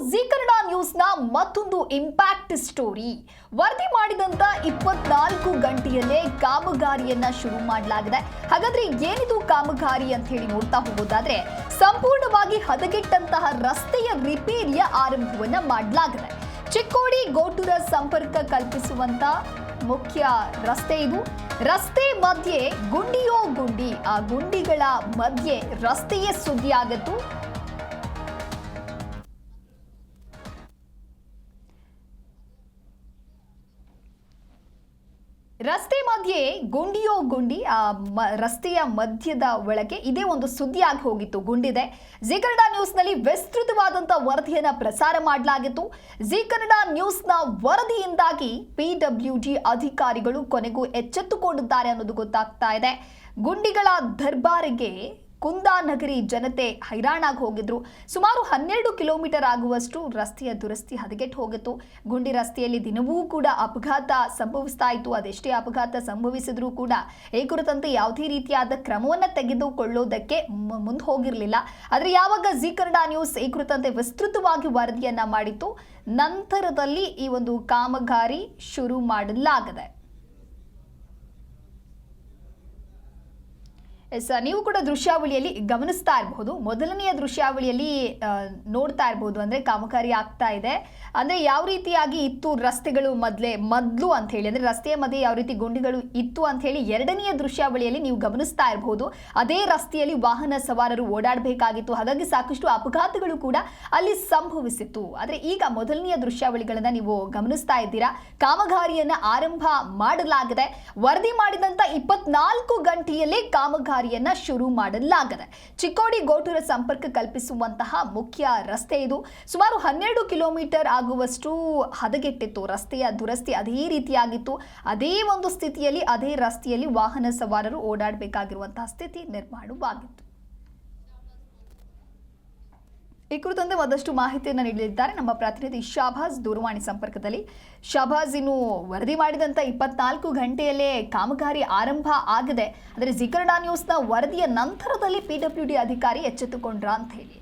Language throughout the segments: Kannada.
ಜೀ ಕನ್ನಡ ನ್ಯೂಸ್ನ ಮತ್ತೊಂದು ಇಂಪ್ಯಾಕ್ಟ್ ಸ್ಟೋರಿ. ವರದಿ ಮಾಡಿದಂತ 24 ಗಂಟೆಯಲ್ಲೇ ಕಾಮಗಾರಿಯನ್ನ ಶುರು ಮಾಡಲಾಗಿದೆ. ಹಾಗಾದ್ರೆ ಏನಿದು ಕಾಮಗಾರಿ ಅಂತ ಹೇಳಿ ನೋಡ್ತಾ ಹೋಗೋದಾದ್ರೆ, ಸಂಪೂರ್ಣವಾಗಿ ಹದಗೆಟ್ಟಂತಹ ರಸ್ತೆಯ ರಿಪೇರಿಯ ಆರಂಭವನ್ನ ಮಾಡಲಾಗಿದೆ. ಚಿಕ್ಕೋಡಿ ಗೋಟೂರ ಸಂಪರ್ಕ ಕಲ್ಪಿಸುವಂತ ಮುಖ್ಯ ರಸ್ತೆ ಇದು. ರಸ್ತೆ ಮಧ್ಯೆ ಗುಂಡಿಯೋ ಗುಂಡಿ, ಆ ಗುಂಡಿಗಳ ಮಧ್ಯೆ ರಸ್ತೆಯೇ ಸುದ್ದಿಯಾಗತ್ತು. ರಸ್ತೆ ಮಧ್ಯೆ ಗುಂಡಿಯೋ ಗುಂಡಿ, ರಸ್ತೆಯ ಮಧ್ಯದ ಒಳಗೆ ಇದೇ ಒಂದು ಸುದ್ದಿಯಾಗಿ ಹೋಗಿತ್ತು. ಗುಂಡಿದೆ. ಜೀ ಕನ್ನಡ ನ್ಯೂಸ್ನಲ್ಲಿ ವಿಸ್ತೃತವಾದಂತಹ ವರದಿಯನ್ನ ಪ್ರಸಾರ ಮಾಡಲಾಗಿತ್ತು. ಜೀ ಕನ್ನಡ ನ್ಯೂಸ್ನ ವರದಿಯಿಂದಾಗಿ PWD ಅಧಿಕಾರಿಗಳು ಕೊನೆಗೂ ಎಚ್ಚೆತ್ತುಕೊಂಡಿದ್ದಾರೆ ಅನ್ನೋದು ಗೊತ್ತಾಗ್ತಾ ಇದೆ. ಗುಂಡಿಗಳ ದರ್ಬಾರಿಗೆ ಕುಂದಾನಗರಿ ಜನತೆ ಹೈರಾಣಾಗಿ ಹೋಗಿದ್ರು. ಸುಮಾರು 12 ಕಿಲೋಮೀಟರ್ ಆಗುವಷ್ಟು ರಸ್ತೆಯ ದುರಸ್ತಿ ಹದಗೆಟ್ಟು ಹೋಗಿತ್ತು. ಗುಂಡಿ ರಸ್ತೆಯಲ್ಲಿ ದಿನವೂ ಕೂಡ ಅಪಘಾತ ಸಂಭವಿಸ್ತಾ ಇತ್ತು. ಅದೆಷ್ಟೇ ಅಪಘಾತ ಸಂಭವಿಸಿದ್ರೂ ಕೂಡ ಈ ಕುರಿತಂತೆ ಯಾವುದೇ ರೀತಿಯಾದ ಕ್ರಮವನ್ನು ತೆಗೆದುಕೊಳ್ಳೋದಕ್ಕೆ ಮುಂದೆ ಹೋಗಿರಲಿಲ್ಲ. ಆದರೆ ಯಾವಾಗ ಜೀ ಕನ್ನಡ ನ್ಯೂಸ್ ಈ ಕುರಿತಂತೆ ವಿಸ್ತೃತವಾಗಿ ವರದಿಯನ್ನ ಮಾಡಿತ್ತು, ನಂತರದಲ್ಲಿ ಈ ಒಂದು ಕಾಮಗಾರಿ ಶುರು ಮಾಡಲಾಗಿದೆ. ನೀವು ಕೂಡ ದೃಶ್ಯಾವಳಿಯಲ್ಲಿ ಗಮನಿಸ್ತಾ ಇರಬಹುದು. ಮೊದಲನೆಯ ದೃಶ್ಯಾವಳಿಯಲ್ಲಿ ನೋಡ್ತಾ ಇರಬಹುದು, ಅಂದ್ರೆ ಕಾಮಗಾರಿ ಆಗ್ತಾ ಇದೆ. ಅಂದ್ರೆ ಯಾವ ರೀತಿಯಾಗಿ ಇತ್ತು ರಸ್ತೆಗಳು ಮೊದಲು ಅಂತ ಹೇಳಿ, ಅಂದ್ರೆ ರಸ್ತೆಯ ಮಧ್ಯೆ ಯಾವ ರೀತಿ ಗುಂಡಿಗಳು ಇತ್ತು ಅಂತ ಹೇಳಿ ಎರಡನೆಯ ದೃಶ್ಯಾವಳಿಯಲ್ಲಿ ನೀವು ಗಮನಿಸ್ತಾ ಇರಬಹುದು. ಅದೇ ರಸ್ತೆಯಲ್ಲಿ ವಾಹನ ಸವಾರರು ಓಡಾಡಬೇಕಾಗಿತ್ತು. ಹಾಗಾಗಿ ಸಾಕಷ್ಟು ಅಪಘಾತಗಳು ಕೂಡ ಅಲ್ಲಿ ಸಂಭವಿಸಿತ್ತು. ಆದ್ರೆ ಈಗ ಮೊದಲನೆಯ ದೃಶ್ಯಾವಳಿಗಳನ್ನ ನೀವು ಗಮನಿಸ್ತಾ ಇದ್ದೀರಾ. ಕಾಮಗಾರಿಯನ್ನ ಆರಂಭ ಮಾಡಲಾಗಿದೆ. ವರದಿ ಮಾಡಿದಂತ 24 ಗಂಟೆಯಲ್ಲೇ ಕಾಮಗಾರಿ ಶುರು ಮಾಡಲಾಗಿದೆ. ಚಿಕ್ಕೋಡಿ ಗೋಟೂರ ಸಂಪರ್ಕ ಕಲ್ಪಿಸುವಂತಹ ಮುಖ್ಯ ರಸ್ತೆ ಇದು. ಸುಮಾರು 12 ಕಿಲೋಮೀಟರ್ ಆಗುವಷ್ಟು ಹದಗೆಟ್ಟಿತ್ತು. ರಸ್ತೆಯ ದುರಸ್ತಿ ಅದೇ ರೀತಿಯಾಗಿತ್ತು. ಅದೇ ಒಂದು ಸ್ಥಿತಿಯಲ್ಲಿ ಅದೇ ರಸ್ತೆಯಲ್ಲಿ ವಾಹನ ಸವಾರರು ಓಡಾಡಬೇಕಾಗಿರುವಂತಹ ಸ್ಥಿತಿ ನಿರ್ಮಾಣವಾಗಿತ್ತು. ಈ ಕುರಿತಂತೆ ಮತ್ತಷ್ಟು ಮಾಹಿತಿಯನ್ನು ನೀಡಲಿದ್ದಾರೆ ನಮ್ಮ ಪ್ರತಿನಿಧಿ ಶಾಬಾಜ್ ದೂರವಾಣಿ ಸಂಪರ್ಕದಲ್ಲಿ. ಶಾಬಾಜ್, ಇನ್ನು ವರದಿ ಮಾಡಿದಂತ 24 ಗಂಟೆಯಲ್ಲೇ ಕಾಮಗಾರಿ ಆರಂಭ ಆಗಿದೆ. ಆದರೆ ಜೀ ಕನ್ನಡ ನ್ಯೂಸ್ನ ವರದಿಯ ನಂತರದಲ್ಲಿ PWD ಅಧಿಕಾರಿ ಎಚ್ಚೆತ್ತುಕೊಂಡ್ರ ಅಂತ ಹೇಳಿ.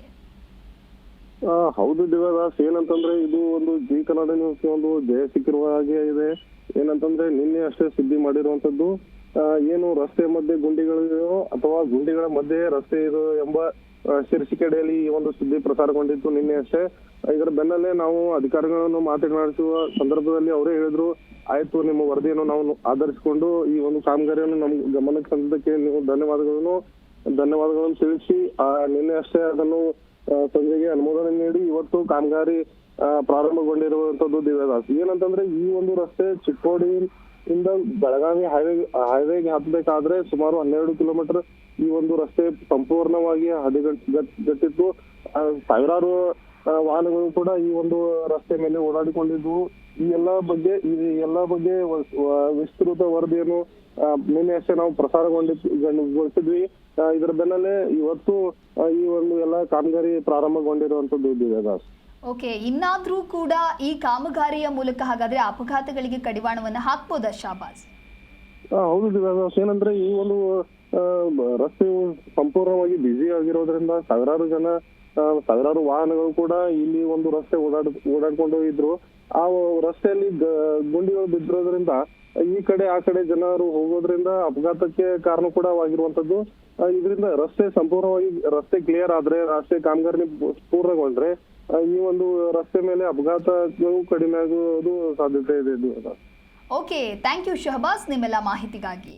ಹೌದು ದಿವ್ಯದಾಸ್, ಏನಂತಂದ್ರೆ ಇದು ಒಂದು ಜೀ ಕನ್ನಡ ನ್ಯೂಸ್ ಒಂದು ಜಯ ಸಿಕ್ಕಿರುವ ಹಾಗೆ ಇದೆ. ಏನಂತಂದ್ರೆ ನಿನ್ನೆ ಅಷ್ಟೇ ಸುದ್ದಿ ಮಾಡಿರುವಂತದ್ದು, ಏನು ರಸ್ತೆ ಮಧ್ಯೆ ಗುಂಡಿಗಳು ಅಥವಾ ಗುಂಡಿಗಳ ಮಧ್ಯೆ ರಸ್ತೆ ಇದು ಎಂಬ ಶೀರ್ಷಿಕೆಯಲ್ಲಿ ಈ ಒಂದು ಸುದ್ದಿ ಪ್ರಸಾರಗೊಂಡಿತ್ತು ನಿನ್ನೆ ಅಷ್ಟೇ. ಇದರ ಬೆನ್ನಲ್ಲೇ ನಾವು ಅಧಿಕಾರಿಗಳನ್ನು ಮಾತನಾಡಿಸುವ ಸಂದರ್ಭದಲ್ಲಿ ಅವರೇ ಹೇಳಿದ್ರು, ಆಯ್ತು ನಿಮ್ಮ ವರದಿಯನ್ನು ನಾವು ಆಧರಿಸಿಕೊಂಡು ಈ ಒಂದು ಕಾಮಗಾರಿಯನ್ನು ನಮ್ ಗಮನಕ್ಕೆ ತಂದಕ್ಕೆ ನೀವು ಧನ್ಯವಾದಗಳನ್ನು ತಿಳಿಸಿ ನಿನ್ನೆ ಅಷ್ಟೇ ಅದನ್ನು ಸಂಜೆಗೆ ಅನುಮೋದನೆ ನೀಡಿ ಇವತ್ತು ಕಾಮಗಾರಿ ಪ್ರಾರಂಭಗೊಂಡಿರುವಂತದ್ದು ದಿವ್ಯದಾಸ್. ಏನಂತಂದ್ರೆ ಈ ಒಂದು ರಸ್ತೆ ಚಿಕ್ಕೋಡಿ ಇಂದ ಬೆಳಗಾವಿ ಹೈವೇಗೆ ಹತ್ತಬೇಕಾದ್ರೆ ಸುಮಾರು 12 ಕಿಲೋಮೀಟರ್ ಈ ಒಂದು ರಸ್ತೆ ಸಂಪೂರ್ಣವಾಗಿ ಹದಗೆಟ್ಟಿತ್ತು. ಸಾವಿರಾರು ವಾಹನಗಳು ಕೂಡ ಈ ಒಂದು ರಸ್ತೆ ಮೇಲೆ ಓಡಾಡಿಕೊಂಡಿದ್ವು. ಈ ಎಲ್ಲಾ ಬಗ್ಗೆ ವಿಸ್ತೃತ ವರದಿಯನ್ನು ನಿನ್ನೆ ಅಷ್ಟೇ ನಾವು ಪ್ರಸಾರಗೊಳಿಸಿದ್ವಿ. ಇದರ ಬೆನ್ನಲ್ಲೇ ಇವತ್ತು ಈ ಒಂದು ಎಲ್ಲಾ ಕಾಮಗಾರಿ ಪ್ರಾರಂಭಗೊಂಡಿರುವಂತದ್ದು ದಿವ್ಯದಾಸ್. ಓಕೆ, ಇನ್ನಾದ್ರೂ ಕೂಡ ಈ ಕಾಮಗಾರಿಯ ಮೂಲಕ ಹಾಗಾದ್ರೆ ಅಪಘಾತಗಳಿಗೆ ಕಡಿವಾಣವನ್ನ ಹಾಕ್ಬೋದಾ ಶಾಬಾಜ್? ಹೌದು ದಿವ್ಯದಾಸ್, ಏನಂದ್ರೆ ಈ ಒಂದು ರಸ್ತೆಯು ಸಂಪೂರ್ಣವಾಗಿ ಬ್ಯುಸಿ ಆಗಿರೋದ್ರಿಂದ ಸಾವಿರಾರು ವಾಹನಗಳು ಕೂಡ ಇಲ್ಲಿ ಒಂದು ರಸ್ತೆ ಓಡಾಡ್ಕೊಂಡು ಇದ್ರು. ಆ ರಸ್ತೆಯಲ್ಲಿ ಗುಂಡಿಗಳು ಬಿದ್ದಿರೋದ್ರಿಂದ ಈ ಕಡೆ ಆ ಕಡೆ ಜನರು ಹೋಗೋದ್ರಿಂದ ಅಪಘಾತಕ್ಕೆ ಕಾರಣ ಕೂಡ ಆಗಿರುವಂತದ್ದು. ಇದರಿಂದ ರಸ್ತೆ ಕ್ಲಿಯರ್ ಆದ್ರೆ, ರಸ್ತೆ ಕಾಮಗಾರಿ ಪೂರ್ಣಗೊಂಡ್ರೆ ಈ ಒಂದು ರಸ್ತೆ ಮೇಲೆ ಅಪಘಾತಗಳು ಕಡಿಮೆ ಆಗುವುದು ಸಾಧ್ಯತೆ ಇದೆ. ಓಕೆ, ಥ್ಯಾಂಕ್ ಯು ಶಹಬಾಜ್ ನಿಮ್ಮೆಲ್ಲ ಮಾಹಿತಿಗಾಗಿ.